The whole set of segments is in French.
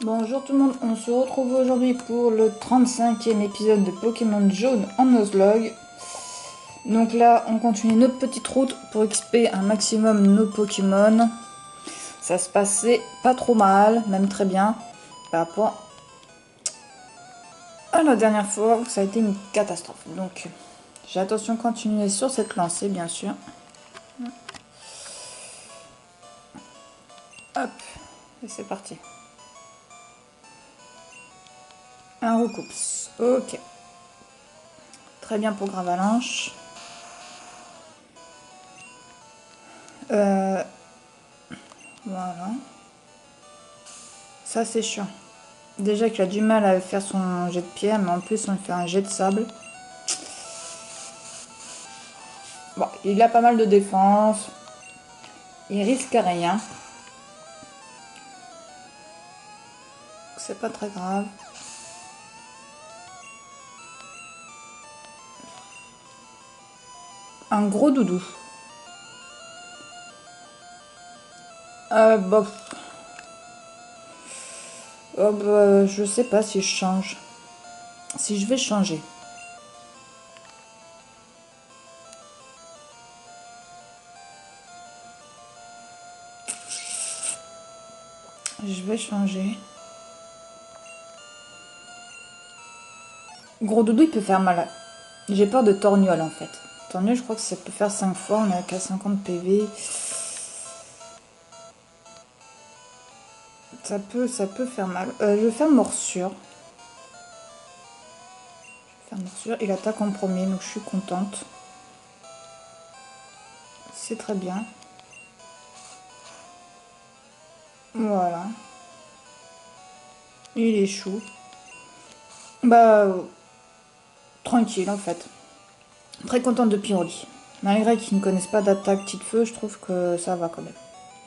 Bonjour tout le monde, on se retrouve aujourd'hui pour le 35e épisode de Pokémon Jaune en Nuzlocke. Donc là, on continue notre petite route pour XP un maximum nos Pokémon. Ça se passait pas trop mal, même très bien, par rapport à la dernière fois où ça a été une catastrophe. Donc j'ai attention continuer sur cette lancée, bien sûr. Hop, et c'est parti. Un recoups, ok. Très bien pour Gravalanche. Voilà. Ça c'est chiant. Déjà qu'il a du mal à faire son jet de pierre, mais en plus on lui fait un jet de sable. Bon, il a pas mal de défense. Il risque rien. C'est pas très grave. Un gros doudou. Bof. Oh, bah, je sais pas si je change. Si je vais changer. Je vais changer. Gros doudou, il peut faire mal. J'ai peur de Torgnole en fait. Torgnole, je crois que ça peut faire 5 fois. On est qu'à 50 PV. Ça peut faire mal. Je vais faire morsure. Il attaque en premier, donc je suis contente. C'est très bien. Voilà. Il échoue. Bah, tranquille en fait. Très contente de Pyroli. Malgré qu'ils ne connaissent pas d'attaque petite feu, je trouve que ça va quand même.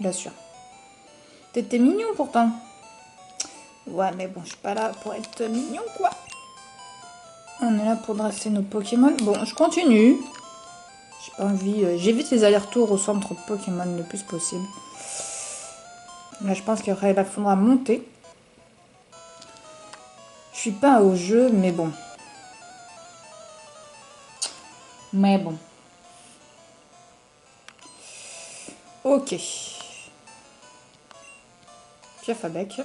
Bien sûr. T'étais mignon pourtant. Ouais, mais bon, je suis pas là pour être mignon quoi. On est là pour dresser nos Pokémon. Bon, je continue. J'ai pas envie. J'évite les allers-retours au centre Pokémon le plus possible. Là, je pense qu'il faudra monter. Je suis pas au jeu, mais bon. Ok. Piaf à bec.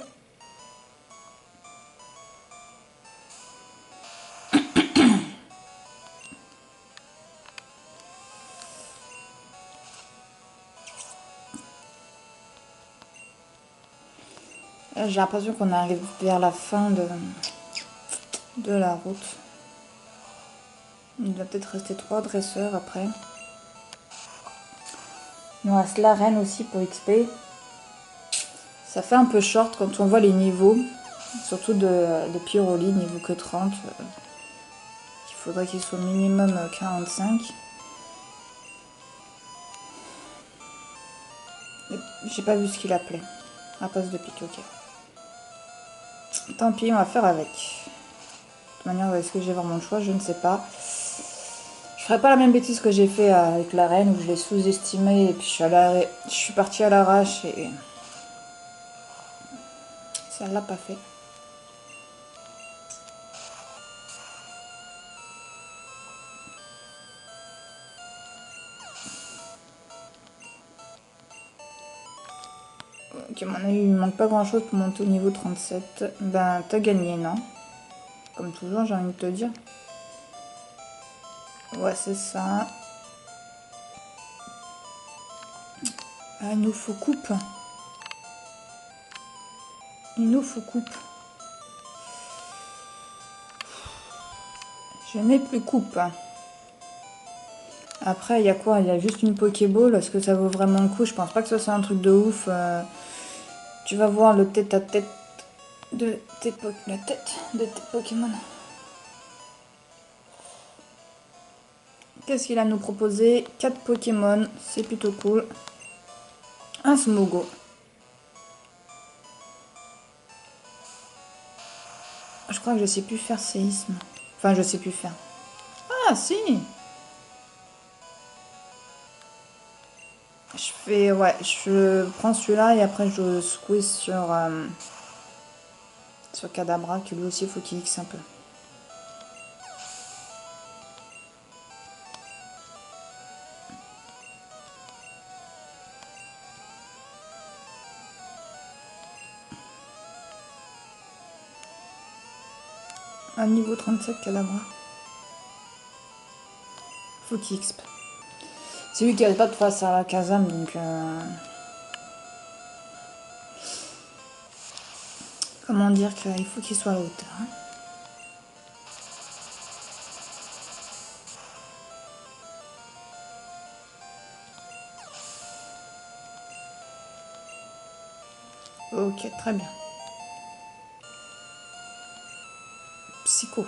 J'ai l'impression qu'on arrive vers la fin de la route. Il va peut-être rester 3 dresseurs après. Il nous reste l'arène aussi pour XP. Ça fait un peu short quand on voit les niveaux. Surtout de Pyroli, niveau que 30. Il faudrait qu'il soit minimum 45. J'ai pas vu ce qu'il appelait. Rapace de pique, ok. Tant pis, on va faire avec. De toute manière, est-ce que j'ai vraiment le choix? Je ne sais pas. Je ferai pas la même bêtise que j'ai fait avec la reine où je l'ai sous-estimé et puis je suis partie à l'arrache et ça l'a pas fait. Ok, à mon avis, il manque pas grand chose pour monter au niveau 37. Ben, t'as gagné, non? Comme toujours, j'ai envie de te dire. Ouais, c'est ça. Ah, il nous faut coupe. Il nous faut coupe. Je n'ai plus coupe. Après, il y a quoi? Il y a juste une Pokéball. Est-ce que ça vaut vraiment le coup? Je pense pas que ce soit un truc de ouf. Tu vas voir le tête-à-tête de la tête de tes Pokémon. Qu'est-ce qu'il a à nous proposer? 4 Pokémon, c'est plutôt cool. Un Smogo. Je crois que je sais plus faire séisme. Enfin, je sais plus faire. Ah, si! Je fais, ouais, je prends celui-là et après je squeeze sur Sur Kadabra, que lui aussi, il faut qu'il X un peu. À niveau 37, Kadabra. Faut qu'il XP. C'est lui qui n'arrive pas de face à la Kazam, donc... Comment dire qu'il faut qu'il soit à la hauteur. Hein. Ok, très bien. Psycho.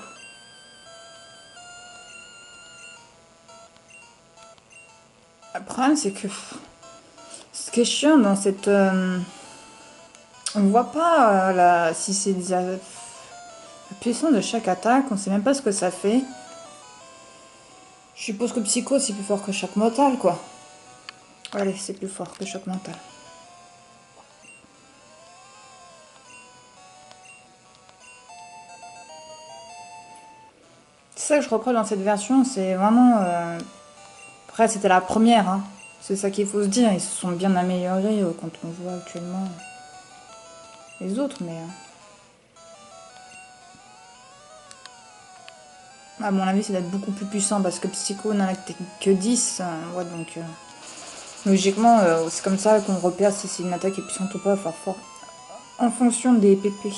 Le problème, c'est que... Ce qui est chiant dans cette... on voit pas si c'est la puissance de chaque attaque, on sait même pas ce que ça fait. Je suppose que Psycho, c'est plus fort que Choc Mental, quoi. Allez, c'est plus fort que Choc Mental. C'est ça que je reproche dans cette version, c'est vraiment... Après, c'était la première, hein. C'est ça qu'il faut se dire, ils se sont bien améliorés quand on voit actuellement les autres, mais... à mon avis, c'est d'être beaucoup plus puissant, parce que Psycho n'en a que 10, ouais, donc... logiquement, c'est comme ça qu'on repère si c'est une attaque est puissante ou pas, fort. En fonction des PP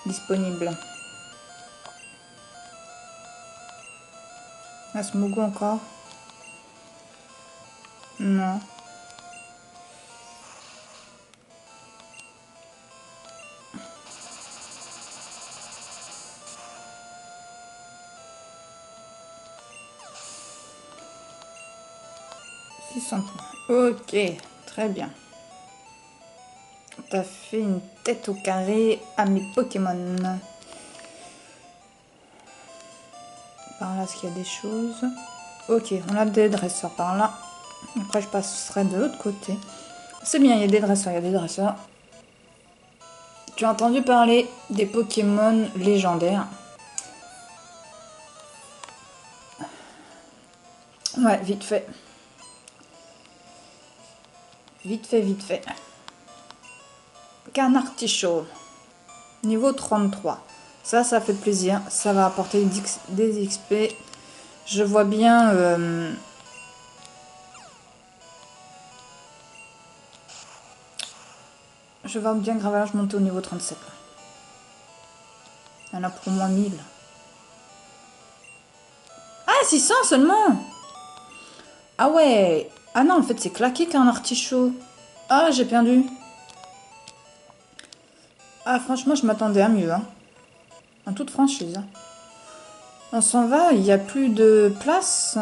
disponibles. Asmogo encore. Non. « 600 points. Ok, très bien. T'as fait une tête au carré à mes Pokémon. Par là, est-ce qu'il y a des choses? Ok, on a des dresseurs par là. Après, je passerai de l'autre côté. C'est bien, il y a des dresseurs, il y a des dresseurs. Tu as entendu parler des Pokémon légendaires? Ouais, vite fait. Vite fait, vite fait. Canartichaud. Niveau 33. Ça fait plaisir. Ça va apporter des XP. Je vois bien... je vois bien Gravelage monter au niveau 37. Il y en a pour au moins 1000. Ah, 600 seulement! Ah ouais! Ah non, en fait, c'est claqué qu'un artichaut. Ah, j'ai perdu. Ah, franchement, je m'attendais à mieux, hein. En toute franchise. Hein. On s'en va, il n'y a plus de place.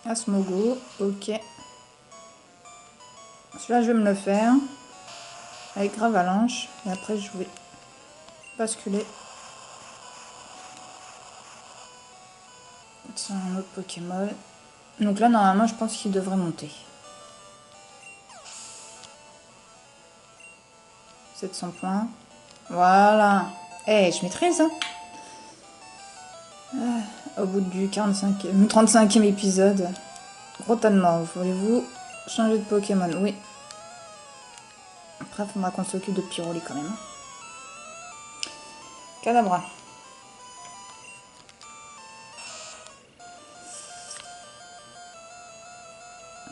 Asmogo, ok. Celui-là, je vais me le faire. Avec Gravalanche. Et après, je vais basculer. C'est un autre Pokémon. Donc là, normalement, je pense qu'il devrait monter. 700 points. Voilà. Eh, je maîtrise, hein. Au bout du 35e épisode. Gros tas de mort. Voulez-vous changer de Pokémon? Oui. Après, il faudra qu'on s'occupe de Pyroli quand même. Kadabra.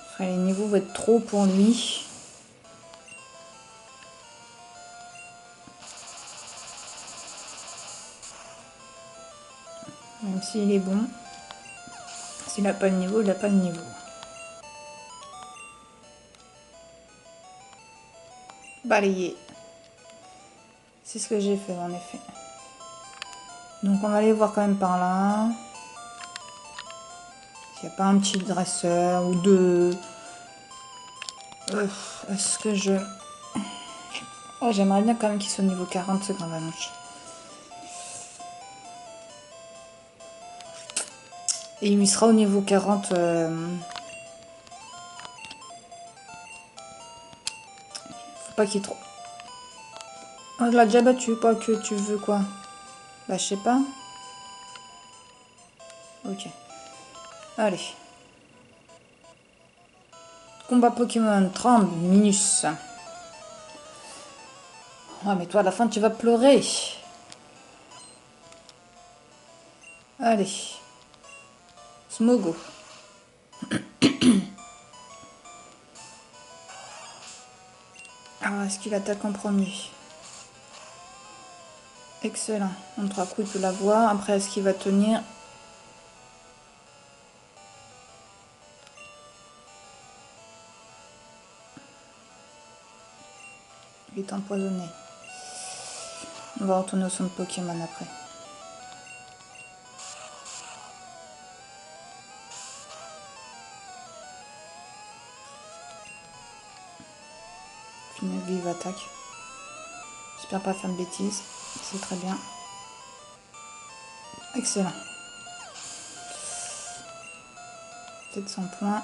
Après, les niveaux vont être trop pour lui. Même s'il est bon. S'il n'a pas le niveau, il n'a pas le niveau. Balayer. C'est ce que j'ai fait en effet. Donc on va aller voir quand même par là. S'il n'y a pas un petit dresseur ou deux. Est-ce que je... Oh, j'aimerais bien quand même qu'il soit niveau 40 ce grand Valanche. Et il sera au niveau 40. Faut pas qu'il trop... Oh, je l'ai déjà battu, quoi, que tu veux, quoi. Bah, je sais pas. Ok. Allez. Combat Pokémon 30 minus. Oh, mais toi, à la fin, tu vas pleurer. Allez. Smogo. Alors, est-ce qu'il attaque en premier? Excellent. En 3 coups, il peut l'avoir. Après, est-ce qu'il va tenir? Il est empoisonné. On va retourner au centre Pokémon après. Une vive attaque. J'espère pas faire de bêtises. C'est très bien. Excellent. 700 points.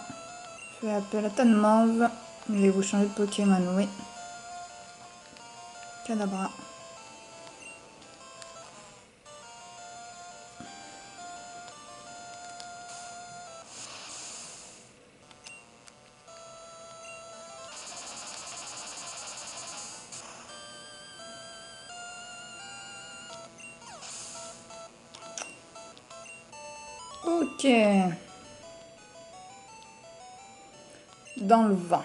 Fais appel à Tanmove. Voulez-vous changer de Pokémon? Oui. Kadabra. Ok. Dans le vent.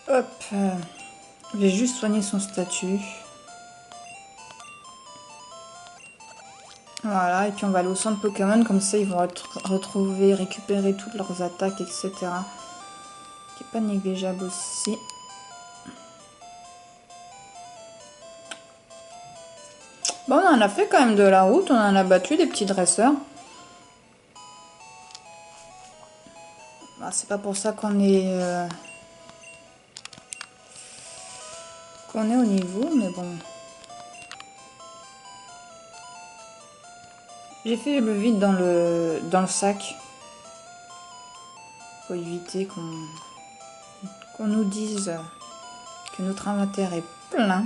Hop. Je vais juste soigner son statut. Voilà, et puis on va aller au centre Pokémon, comme ça ils vont retrouver, récupérer toutes leurs attaques, etc. Qui n'est pas négligeable aussi. Bon, on en a fait quand même de la route, on en a battu des petits dresseurs. Bah, c'est pas pour ça qu'on est au niveau, mais bon. J'ai fait le vide dans le sac. Pour éviter qu'on nous dise que notre inventaire est plein.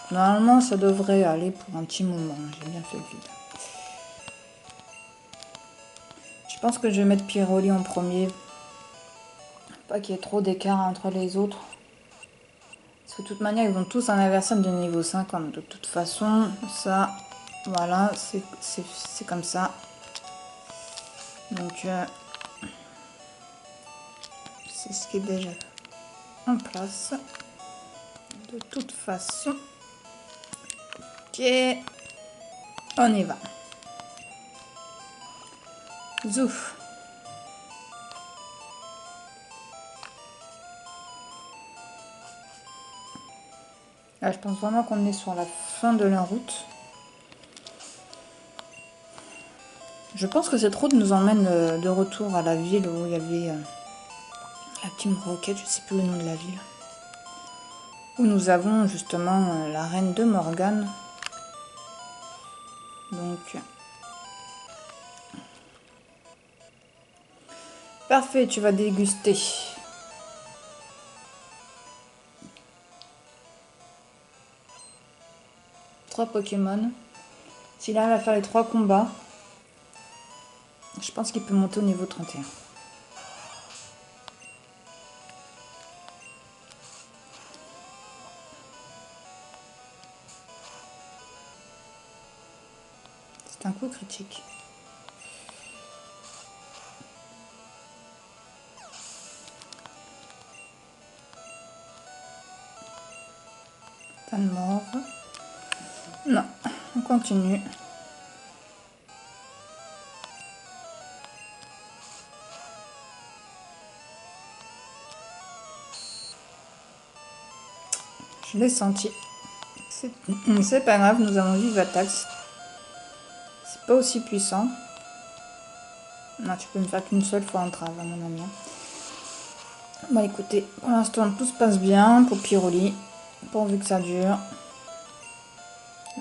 Normalement, ça devrait aller pour un petit moment. J'ai bien fait le vide. Je pense que je vais mettre Pyroli en premier. Pas qu'il y ait trop d'écart entre les autres. Parce que de toute manière, ils vont tous un adversaire de niveau 50. De toute façon, ça, voilà, c'est comme ça. Donc, c'est ce qui est déjà en place. De toute façon. Ok. On y va. Zouf. Là, je pense vraiment qu'on est sur la fin de la route. Je pense que cette route nous emmène de retour à la ville où il y avait la Team Rocket, je ne sais plus le nom de la ville. Où nous avons justement la reine de Morgane. Donc... Parfait, tu vas déguster. Pokémon. S'il arrive à faire les 3 combats, je pense qu'il peut monter au niveau 31. C'est un coup critique. Pas de mort. Non, on continue. Je l'ai senti. C'est pas grave, nous avons vive attaque. C'est pas aussi puissant. Non, tu peux me faire qu'une seule fois en trave, à mon ami. Bon, écoutez, pour l'instant, tout se passe bien pour Pyroli. Pourvu que ça dure.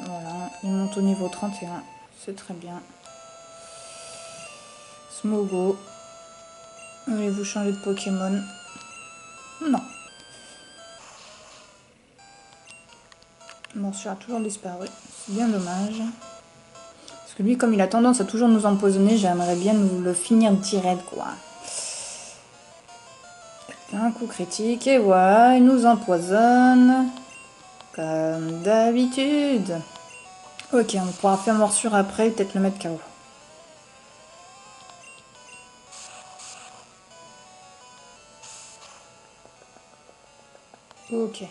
Voilà, il monte au niveau 31. C'est très bien. Smogo. Voulez-vous changer de Pokémon? Non. Morsure a toujours disparu. C'est bien dommage. Parce que lui, comme il a tendance à toujours nous empoisonner, j'aimerais bien nous le finir direct, quoi. Un coup critique, et voilà, il nous empoisonne. Comme d'habitude. Ok, on pourra faire morsure après, peut-être le mettre KO. Ok.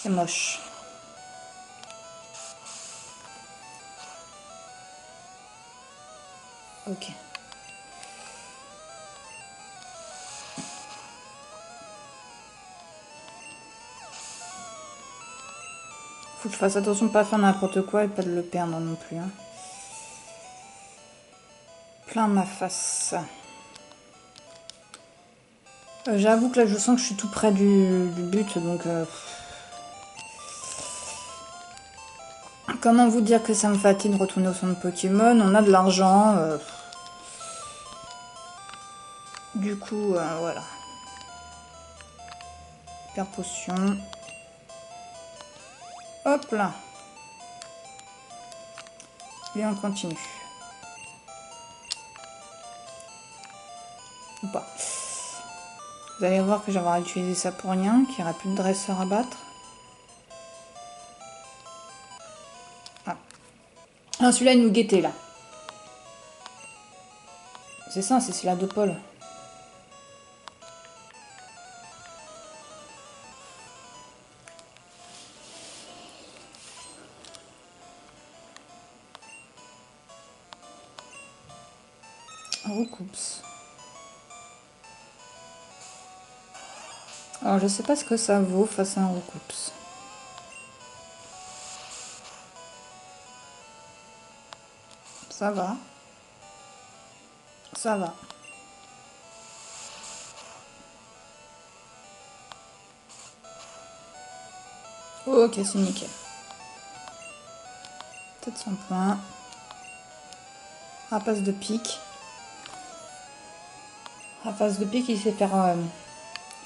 C'est moche. Ok. Faut que je fasse attention de pas faire n'importe quoi et pas de le perdre non plus. Hein. Plein ma face. J'avoue que là je sens que je suis tout près du but, donc... Comment vous dire que ça me fatigue de retourner au centre Pokémon? On a de l'argent. Du coup, voilà. Hyper potion. Hop là. Et on continue. Ou pas. Vous allez voir que j'aurais utilisé ça pour rien, qu'il n'y aura plus de dresseur à battre. Ah, celui-là, il nous guettait, là. C'est ça, c'est celui-là de Paul. Recoups. Alors, je sais pas ce que ça vaut face à un recoups. Ça va. Ça va. Ok, c'est nickel. 700 points. Rapace de pique. Rapace de pique, il sait faire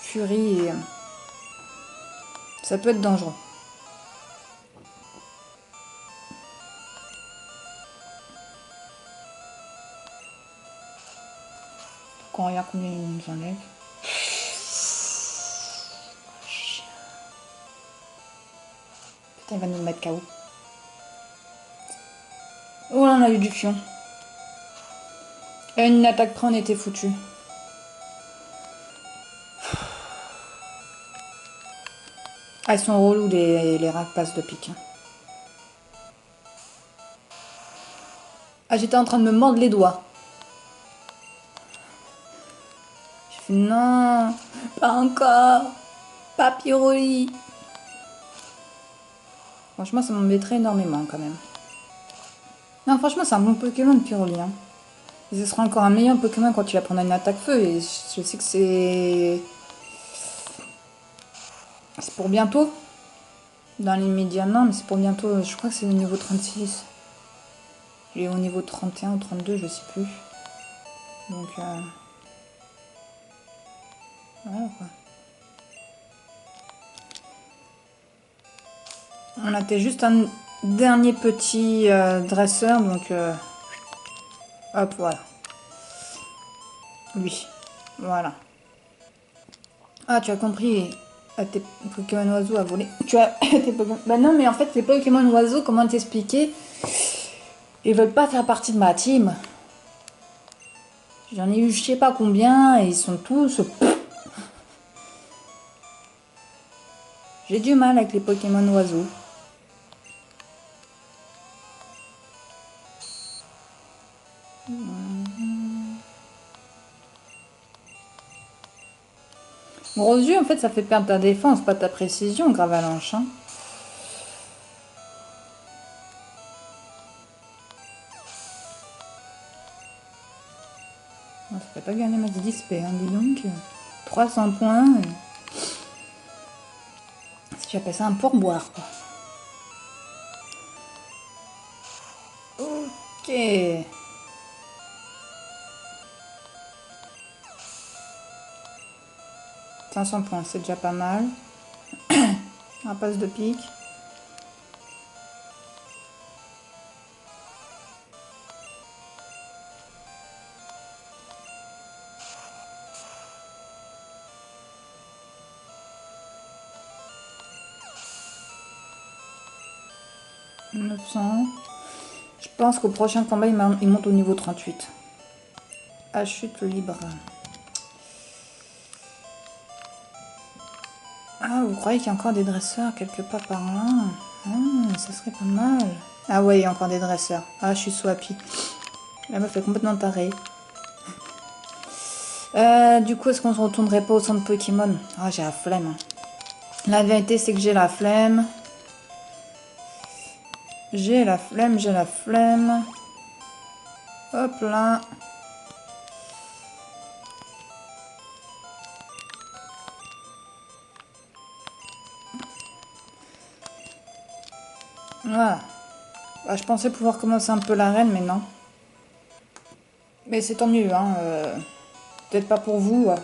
furie et ça peut être dangereux. Quand on regarde combien il nous enlève. Putain, il va nous mettre KO. Oh là, on a eu du fion. Et une attaque près, on était foutu. Ah, ils sont relous les rapaces de pique. Ah, j'étais en train de me mordre les doigts. J'ai fait non, pas encore. Pas Pyroli. Franchement, ça m'embêterait énormément quand même. Non, franchement, c'est un bon Pokémon, Pyroli. Hein. Et ce sera encore un meilleur Pokémon quand tu vas prendre une attaque feu. Et je sais que c'est... C'est pour bientôt. Dans l'immédiat, non, mais c'est pour bientôt. Je crois que c'est au niveau 36. Il est au niveau 31 ou 32, je sais plus. Donc, voilà quoi. On a juste un dernier petit dresseur, donc... hop, voilà. Oui, voilà. Ah, tu as compris. Tes Pokémon oiseaux à voler. Tu as tes Pokémon... Bah non, mais en fait, les Pokémon oiseaux, comment t'expliquer? Ils veulent pas faire partie de ma team. J'en ai eu je sais pas combien, et ils sont tous... J'ai du mal avec les Pokémon oiseaux. Gros yeux, en fait, ça fait perdre ta défense, pas ta précision, Gravalanche. Hein. Ça fait pas gagner ma d'XP, hein, dis donc. 300 points. Si j'appelle ça un pourboire, quoi. Ok. 500 points, c'est déjà pas mal. Rapace de pique. « 900. Je pense qu'au prochain combat, il monte au niveau 38. À chute libre. Ah, vous croyez qu'il y a encore des dresseurs quelque part par là? Ah, ça serait pas mal. Ah ouais, il y a encore des dresseurs. Ah, je suis swappy. La meuf est complètement tarée. Du coup, est-ce qu'on se retournerait pas au centre Pokémon? Ah, j'ai la flemme. La vérité, c'est que j'ai la flemme. J'ai la flemme. Hop là. Voilà. Bah, je pensais pouvoir commencer un peu l'arène, mais non. Mais c'est tant mieux, hein. Peut-être pas pour vous.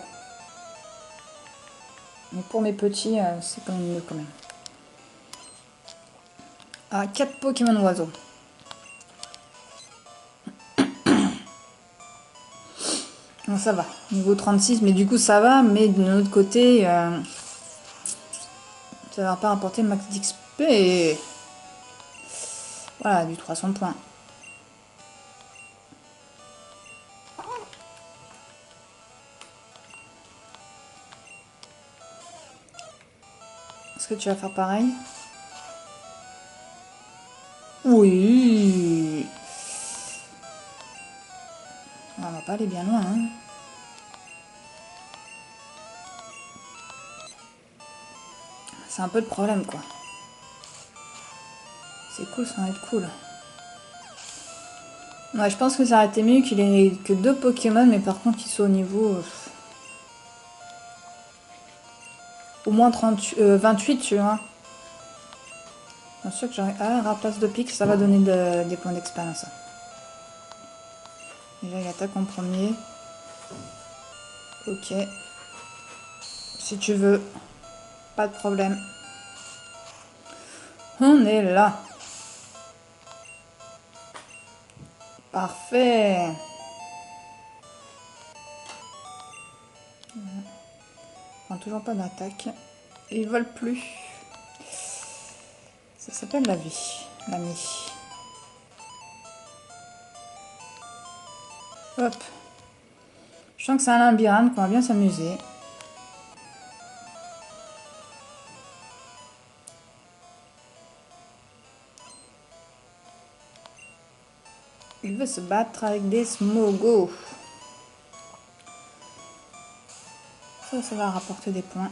Mais pour mes petits, c'est quand même mieux quand même. Ah, 4 Pokémon oiseaux. Bon, ça va. Niveau 36, mais du coup ça va, mais de l'autre côté, ça va pas rapporter max d'XP. Voilà, du 300 points. Est-ce que tu vas faire pareil? Oui. On va pas aller bien loin, hein. C'est un peu le problème, quoi. C'est cool, ça va être cool. Ouais, je pense que ça aurait été mieux qu'il ait que 2 Pokémon, mais par contre qu'il soit au niveau... au moins 28, tu vois. Bien sûr que j'aurais... Ah, rapace de pique, ça va donner des points d'expérience. Déjà, il attaque en premier. Ok. Si tu veux, pas de problème. On est là. Parfait. Enfin, toujours pas d'attaque. Ils volent plus. Ça s'appelle la vie. L'ami. Hop. Je sens que c'est un labyrinthe qu'on va bien s'amuser. Il veut se battre avec des smogos. Ça va rapporter des points.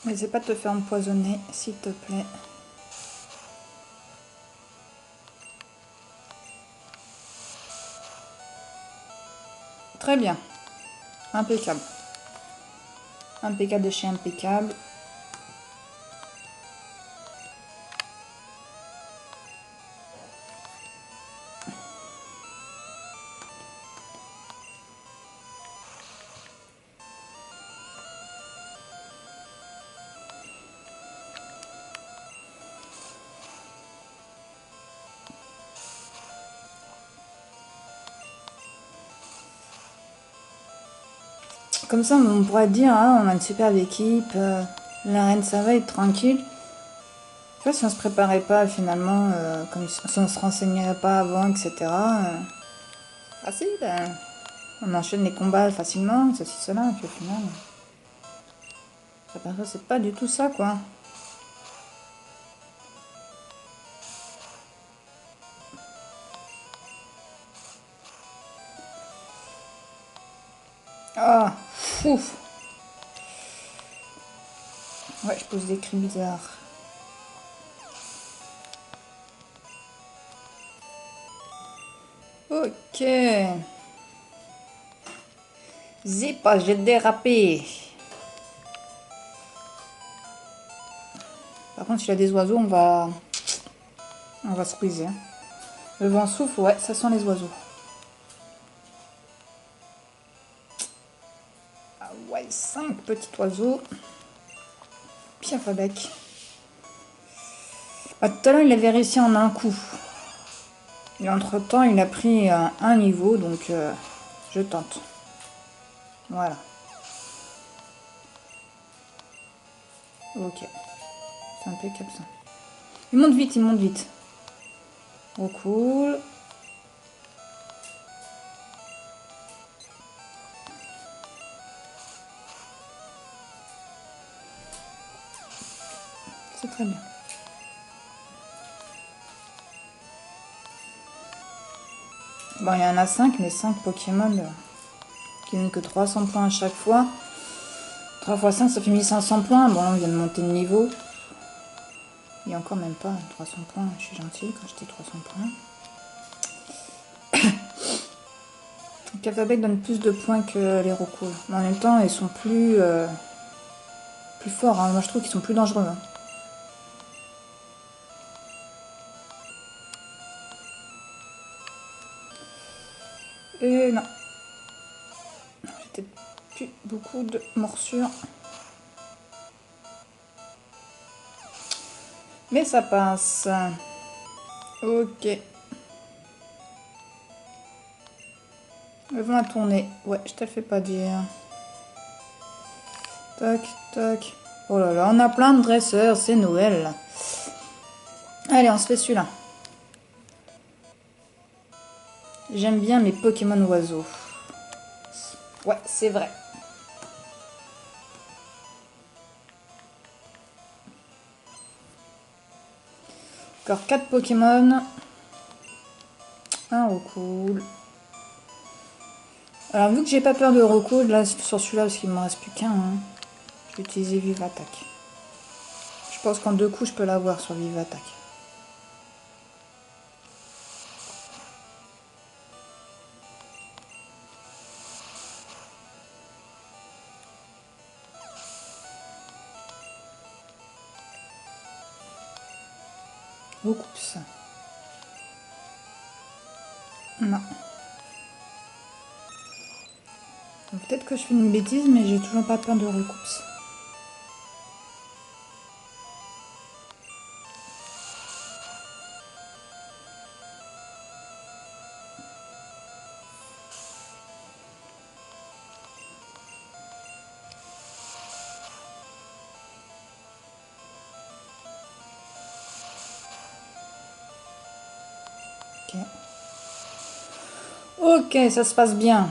N'essaie pas de te faire empoisonner, s'il te plaît. Très bien. Impeccable. Impeccable de chez impeccable. Comme ça, on pourrait dire, hein, on a une superbe équipe, l'arène ça va être tranquille. Tu vois, si on se préparait pas finalement, comme si on se renseignerait pas avant, etc. Facile, hein. On enchaîne les combats facilement, ceci, cela, et puis au final, c'est pas du tout ça, quoi. Ah, ouf. Ouais, je pose des cris bizarres. Ok. Zip, j'ai dérapé. Par contre, s'il a des oiseaux, on va squeezer. Le vent souffle, ouais, ça sent les oiseaux. Ah ouais, 5 petits oiseaux. Piaf à bec. Ah, tout à l'heure, il avait réussi en un coup. Et entre-temps, il a pris un niveau, donc je tente. Voilà. Ok. C'est impeccable ça. Il monte vite, il monte vite. Oh cool. C'est très bien. Bon, il y en a 5, mais 5 Pokémon qui donnent que 300 points à chaque fois. 3 x 5, ça fait 1500 points. Bon, là, on vient de monter de niveau. Il y a encore même pas 300 points. Je suis gentille quand je dis 300 points. Les Cafabek donnent plus de points que les Rocos. Mais en même temps, ils sont plus forts. Hein. Moi, je trouve qu'ils sont plus dangereux. Hein. Et non. J'ai peut-être plus beaucoup de morsures. Mais ça passe. Ok. Le vent a tourné. Ouais, je te le fais pas dire. Tac, tac. Oh là là, on a plein de dresseurs, c'est Noël. Là. Allez, on se fait celui-là. J'aime bien mes Pokémon oiseaux. Ouais, c'est vrai. Encore 4 Pokémon. Un Rocool. Alors, vu que j'ai pas peur de Rocool, là, sur celui-là, parce qu'il me reste plus qu'un, hein, je vais utiliser Vive Attaque. Je pense qu'en 2 coups, je peux l'avoir sur Vive Attaque. Recoupe. Non. Peut-être que je fais une bêtise, mais j'ai toujours pas peur de recoupe. Ok. Ok, ça se passe bien.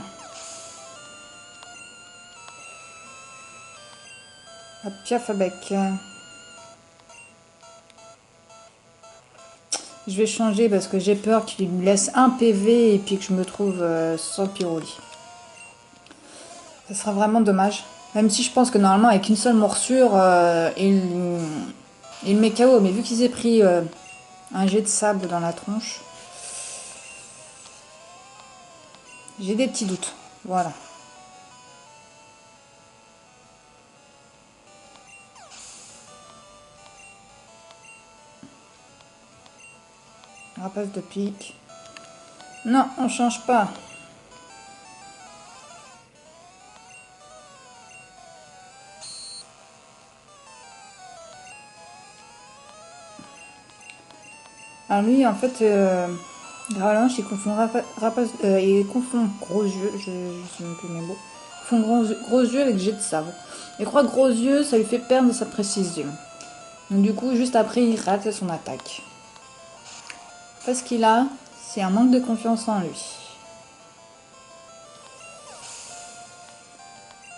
Hop, Piaf avec. Je vais changer parce que j'ai peur qu'il me laisse un PV et puis que je me trouve sans Pyroli. Ça sera vraiment dommage. Même si je pense que normalement avec une seule morsure, il met KO. Mais vu qu'ils aient pris un jet de sable dans la tronche, j'ai des petits doutes. Voilà. Rapace de pique. Non, on change pas. Alors lui, en fait, Gralanche, il confond il confond gros yeux, je sais même plus mes mots. Il confond gros yeux avec jet de sable. Il croit que gros yeux, ça lui fait perdre sa précision. Donc du coup, juste après, il rate son attaque. Parce qu'il a, c'est un manque de confiance en lui.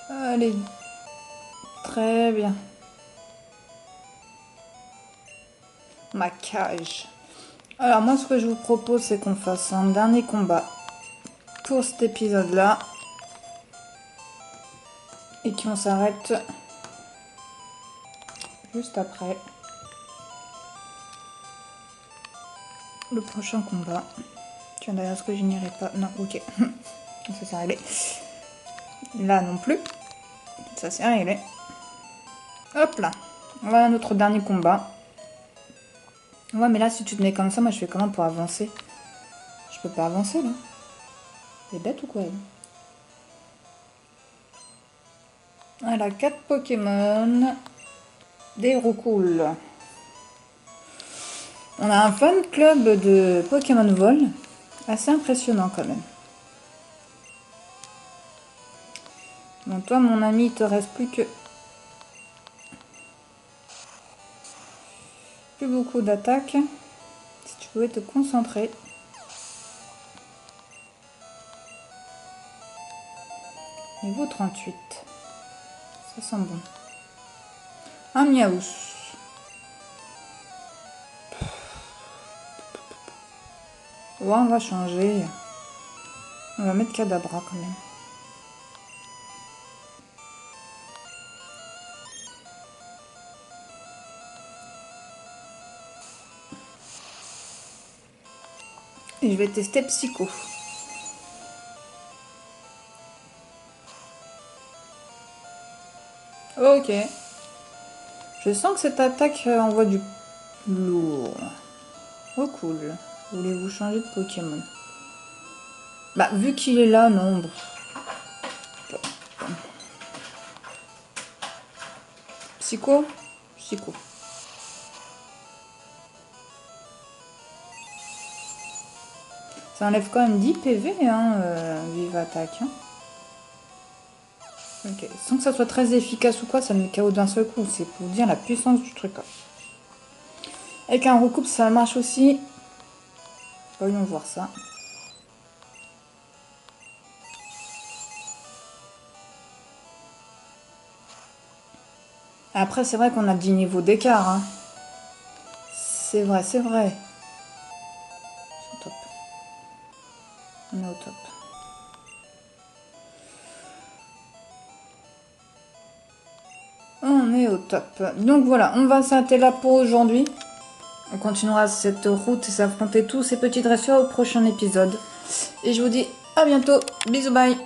Allez, très bien. Ma cage. Alors moi, ce que je vous propose, c'est qu'on fasse un dernier combat pour cet épisode-là. Et qu'on s'arrête juste après le prochain combat. Tiens, d'ailleurs, est-ce que je n'irai pas? Non, ok. Ça c'est réglé. Là non plus. Ça c'est réglé. Hop là. Voilà notre dernier combat. Ouais, mais là, si tu te mets comme ça, moi, je fais comment pour avancer? Je peux pas avancer, là. Elle est bête ou quoi, elle? Elle a 4 Pokémon. Des roucoules. On a un fan club de Pokémon Vol. Assez impressionnant, quand même. Bon, toi, mon ami, il te reste plus que... Plus beaucoup d'attaques. Si tu pouvais te concentrer. Niveau 38. Ça sent bon. Un Miaouss. Ouais, on va changer. On va mettre Kadabra quand même. Et je vais tester Psycho. Ok. Je sens que cette attaque envoie du lourd. Oh cool. Voulez-vous changer de Pokémon? Bah vu qu'il est là, non. Psycho? Psycho. Ça enlève quand même 10 PV, hein, vive attaque. Hein. Ok. Sans que ça soit très efficace ou quoi, ça me met KO d'un seul coup. C'est pour vous dire la puissance du truc. Hein. Avec un recoupe, ça marche aussi. Voyons voir ça. Après, c'est vrai qu'on a 10 niveaux d'écart. Hein. C'est vrai, c'est vrai. C'est top. On est au top. On est au top. Donc voilà, on va s'arrêter là pour aujourd'hui. On continuera cette route et s'affronter tous ces petits dresseurs au prochain épisode. Et je vous dis à bientôt. Bisous, bye.